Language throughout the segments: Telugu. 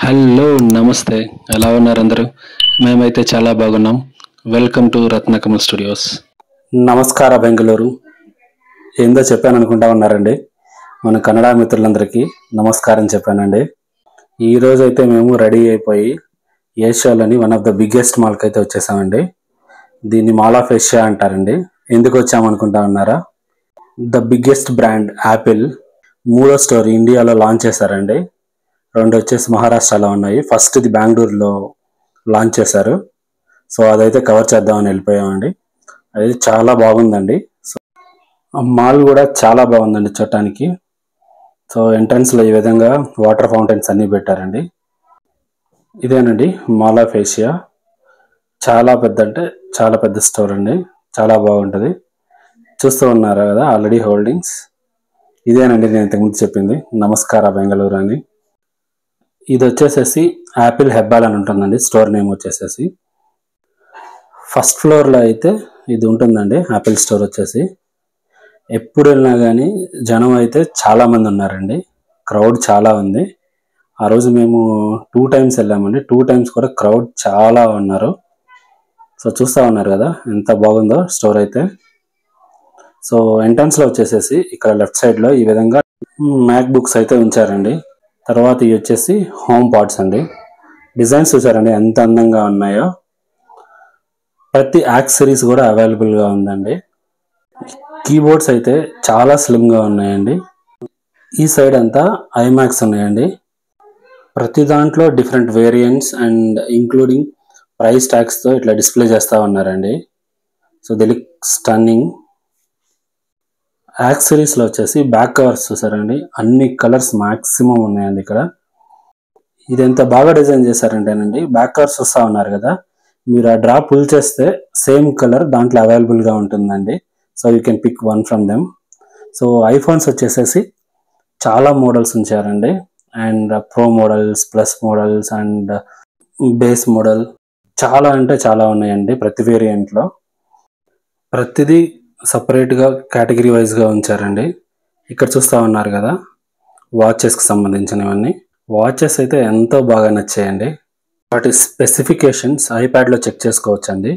హలో నమస్తే. ఎలా ఉన్నారు అందరూ? మేమైతే చాలా బాగున్నాం. Welcome to Ratnakamal studios. నమస్కార బెంగళూరు. ఏందో చెప్పాను అనుకుంటా ఉన్నారండి. మన కన్నడ మిత్రులందరికీ నమస్కారం చెప్పానండి. ఈరోజు అయితే మేము రెడీ అయిపోయి ఏషియాలోని వన్ ఆఫ్ ద బిగ్గెస్ట్ మాల్కి అయితే వచ్చేసామండి. దీన్ని మాల్ ఆఫ్ ఏషియా అంటారండి. ఎందుకు వచ్చామనుకుంటా ఉన్నారా? ద బిగ్గెస్ట్ బ్రాండ్ యాపిల్ 3వ స్టోర్ ఇండియాలో లాంచ్ చేశారండి. 2 వచ్చేసి మహారాష్ట్రలో ఉన్నాయి. ఫస్ట్ది బెంగళూరులో లాంచ్ చేశారు. సో అదైతే కవర్ చేద్దామని వెళ్ళిపోయామండి. అది చాలా బాగుందండి. సో మాల్ కూడా చాలా బాగుందండి చూడటానికి. సో ఎంట్రన్స్లో ఈ విధంగా వాటర్ ఫౌంటైన్స్ అన్నీ పెట్టారండి. ఇదేనండి మాల్ ఆఫ్ ఏషియా. చాలా పెద్ద అంటే చాలా పెద్ద స్టోర్ అండి. చాలా బాగుంటుంది. చూస్తూ ఉన్నారు కదా ఆల్రెడీ హోల్డింగ్స్. ఇదేనండి నేను ఇంతకుముందు చెప్పింది నమస్కార బెంగళూరు అని. ఇది వచ్చేసేసి యాపిల్ హెబ్బాల్ అని ఉంటుందండి. స్టోర్ నేమ్ వచ్చేసేసి ఫస్ట్ ఫ్లోర్లో అయితే ఇది ఉంటుందండి. యాపిల్ స్టోర్ వచ్చేసి ఎప్పుడు వెళ్ళినా కానీ జనం అయితే చాలామంది ఉన్నారండి. క్రౌడ్ చాలా ఉంది. ఆ రోజు మేము 2 టైమ్స్ వెళ్ళామండి. 2 టైమ్స్ కూడా క్రౌడ్ చాలా ఉన్నారు. సో చూస్తూ ఉన్నారు కదా ఎంత బాగుందో స్టోర్ అయితే. సో ఎంట్రన్స్లో వచ్చేసేసి ఇక్కడ లెఫ్ట్ సైడ్లో ఈ విధంగా మ్యాక్ బుక్స్ అయితే ఉంచారండి. తర్వాత ఇవి వచ్చేసి హోమ్ పాడ్స్ అండి. డిజైన్స్ చూసారండి ఎంత అందంగా ఉన్నాయో. ప్రతి యాక్సెసరీస్ కూడా అవైలబుల్గా ఉందండి. కీబోర్డ్స్ అయితే చాలా స్లిమ్గా ఉన్నాయండి. ఈ సైడ్ అంతా ఐమాక్స్ ఉన్నాయండి. ప్రతి దాంట్లో different variants and including price ట్యాగ్స్తో ఇట్లా డిస్ప్లే చేస్తూ ఉన్నారండి. So the look stunning. యాక్సెసరీస్లో వచ్చేసి బ్యాక్ కవర్స్ చూసారండి. అన్ని కలర్స్ మ్యాక్సిమం ఉన్నాయండి ఇక్కడ. ఇది ఎంత బాగా డిజైన్ చేశారంటేనండి, బ్యాక్ కవర్స్ వస్తూ ఉన్నారు కదా, మీరు ఆ డ్రా పుల్ చేస్తే సేమ్ కలర్ దాంట్లో అవైలబుల్గా ఉంటుందండి. So you can pick one from them. So iPhones వచ్చేసేసి చాలా మోడల్స్ ఉంచారండి. And pro models, plus models and base model చాలా అంటే చాలా ఉన్నాయండి. ప్రతి వేరియంట్లో ప్రతిదీ సపరేట్గా కేటగిరీ వైజ్గా ఉంచారండి. ఇక్కడ చూస్తూ ఉన్నారు కదా వాచెస్కి సంబంధించినవన్నీ. వాచెస్ అయితే ఎంతో బాగా నచ్చాయండి. వాటి స్పెసిఫికేషన్స్ ఐప్యాడ్లో చెక్ చేసుకోవచ్చండి.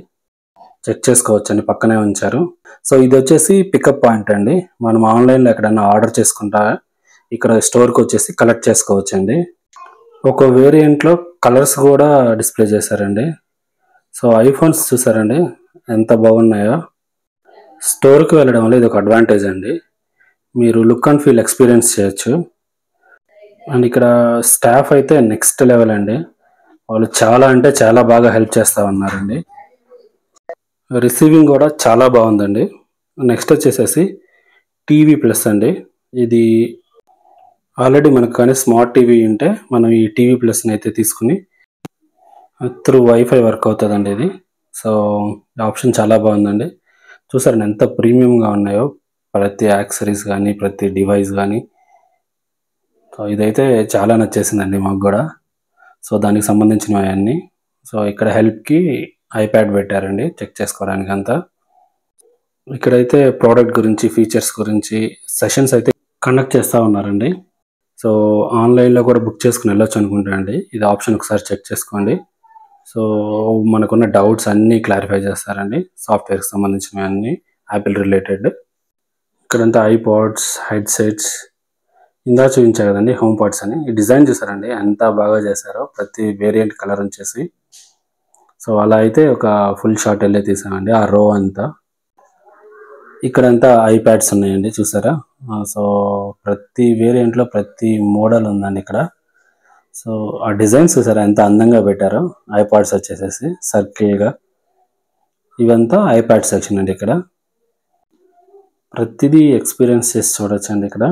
పక్కనే ఉంచారు. సో ఇది వచ్చేసి పికప్ పాయింట్ అండి. మనం ఆన్లైన్లో ఎక్కడైనా ఆర్డర్ చేసుకుంటా ఇక్కడ స్టోర్కి వచ్చేసి కలెక్ట్ చేసుకోవచ్చండి. ఒక వేరియంట్లో కలర్స్ కూడా డిస్ప్లే చేశారండి. సో ఐఫోన్స్ చూసారండి ఎంత బాగున్నాయో. స్టోర్కి వెళ్ళడం వల్ల ఇది ఒక అడ్వాంటేజ్ అండి. మీరు లుక్ అండ్ ఫీల్ ఎక్స్పీరియన్స్ చేయొచ్చు. అండ్ ఇక్కడ స్టాఫ్ అయితే నెక్స్ట్ లెవెల్ అండి. వాళ్ళు చాలా అంటే చాలా బాగా హెల్ప్ చేస్తూ ఉన్నారండి. రిసీవింగ్ కూడా చాలా బాగుందండి. నెక్స్ట్ వచ్చేసేసి టీవీ ప్లస్ అండి. ఇది ఆల్రెడీ మనకు కానీ స్మార్ట్ టీవీ ఉంటే మనం ఈ టీవీ ప్లస్ని అయితే తీసుకుని త్రూ వైఫై వర్క్ అవుతుందండి ఇది. సో ఆప్షన్ చాలా బాగుందండి. చూసారండి ఎంత ప్రీమియంగా ఉన్నాయో ప్రతి యాక్సెసరీస్ కానీ ప్రతి డివైస్ కానీ. సో ఇదైతే చాలా నచ్చేసిందండి మాకు కూడా. సో దానికి సంబంధించినవి అన్నీ. సో ఇక్కడ హెల్ప్కి ఐప్యాడ్ పెట్టారండి చెక్ చేసుకోవడానికి అంతా. ఇక్కడైతే ప్రోడక్ట్ గురించి, ఫీచర్స్ గురించి సెషన్స్ అయితే కండక్ట్ చేస్తూ ఉన్నారండి. సో ఆన్లైన్లో కూడా బుక్ చేసుకుని వెళ్ళొచ్చు అనుకుంటా అండి. ఇది ఆప్షన్ ఒకసారి చెక్ చేసుకోండి. సో మనకున్న డౌట్స్ అన్నీ క్లారిఫై చేస్తారండి. సాఫ్ట్వేర్కి సంబంధించినవి అన్నీ యాపిల్ రిలేటెడ్. ఇక్కడంతా ఐపాడ్స్, హెడ్సెట్స్ ఇందా చూపించారు కదండి హోమ్ పాడ్స్ అని. ఈ డిజైన్ చూసారండి ఎంత బాగా చేశారో. ప్రతి వేరియంట్ కలర్ వచ్చేసి. సో అలా అయితే ఒక ఫుల్ షాట్ వెళ్ళే తీసామండి ఆ రో అంతా. ఇక్కడంతా ఐప్యాడ్స్ ఉన్నాయండి చూసారా. సో ప్రతి వేరియంట్లో ప్రతి మోడల్ ఉందండి ఇక్కడ. సో ఆ డిజైన్స్ చూసారా ఎంత అందంగా పెట్టారో. ఐపాడ్స్ వచ్చేసేసి సర్కిల్గా. ఇవంతా ఐప్యాడ్ సెక్షన్ అండి. ఇక్కడ ప్రతిదీ ఎక్స్పీరియన్స్ చేసి చూడొచ్చండి. ఇక్కడ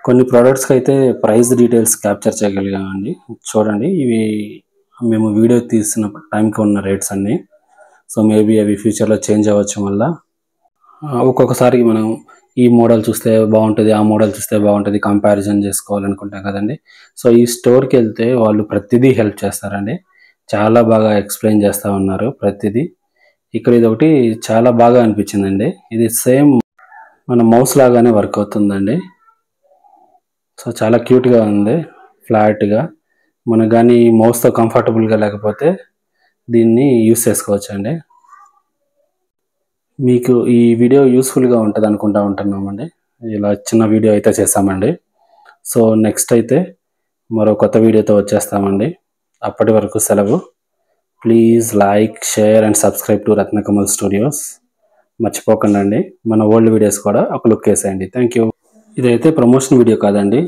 కొన్ని ప్రోడక్ట్స్కి అయితే ప్రైస్ డీటెయిల్స్ క్యాప్చర్ చేయగలిగామండి. చూడండి ఇవి మేము వీడియో తీసిన టైంకి ఉన్న రేట్స్ అన్నీ. సో మేబీ అవి ఫ్యూచర్లో చేంజ్ అవ్వచ్చు. మళ్ళీ ఒక్కొక్కసారి మనం ఈ మోడల్ చూస్తే బాగుంటుంది, ఆ మోడల్ చూస్తే బాగుంటుంది, కంపారిజన్ చేసుకోవాలనుకుంటాం కదండి. సో ఈ స్టోర్కి వెళ్తే వాళ్ళు ప్రతిదీ హెల్ప్ చేస్తారండి. చాలా బాగా ఎక్స్ప్లెయిన్ చేస్తూ ఉన్నారు ప్రతిదీ. ఇక్కడ ఇది ఒకటి చాలా బాగా అనిపించిందండి. ఇది సేమ్ మన మౌస్ లాగానే వర్క్ అవుతుందండి. సో చాలా క్యూట్గా ఉంది, ఫ్లాట్గా. మనకు కానీ మౌస్తో కంఫర్టబుల్గా లేకపోతే దీన్ని యూస్ చేసుకోవచ్చు అండి. మీకు ఈ వీడియో యూస్ఫుల్గా ఉంటుంది ఉంటున్నామండి. ఇలా చిన్న వీడియో అయితే చేస్తామండి. సో నెక్స్ట్ అయితే మరో కొత్త వీడియోతో వచ్చేస్తామండి. అప్పటి వరకు సెలవు. Please like, share and subscribe to Ratnakamal studios. మర్చిపోకండి. మన ఓల్డ్ వీడియోస్ కూడా ఒక లుక్ వేసేయండి. Thank you. ఇదైతే ప్రమోషన్ వీడియో కాదండి.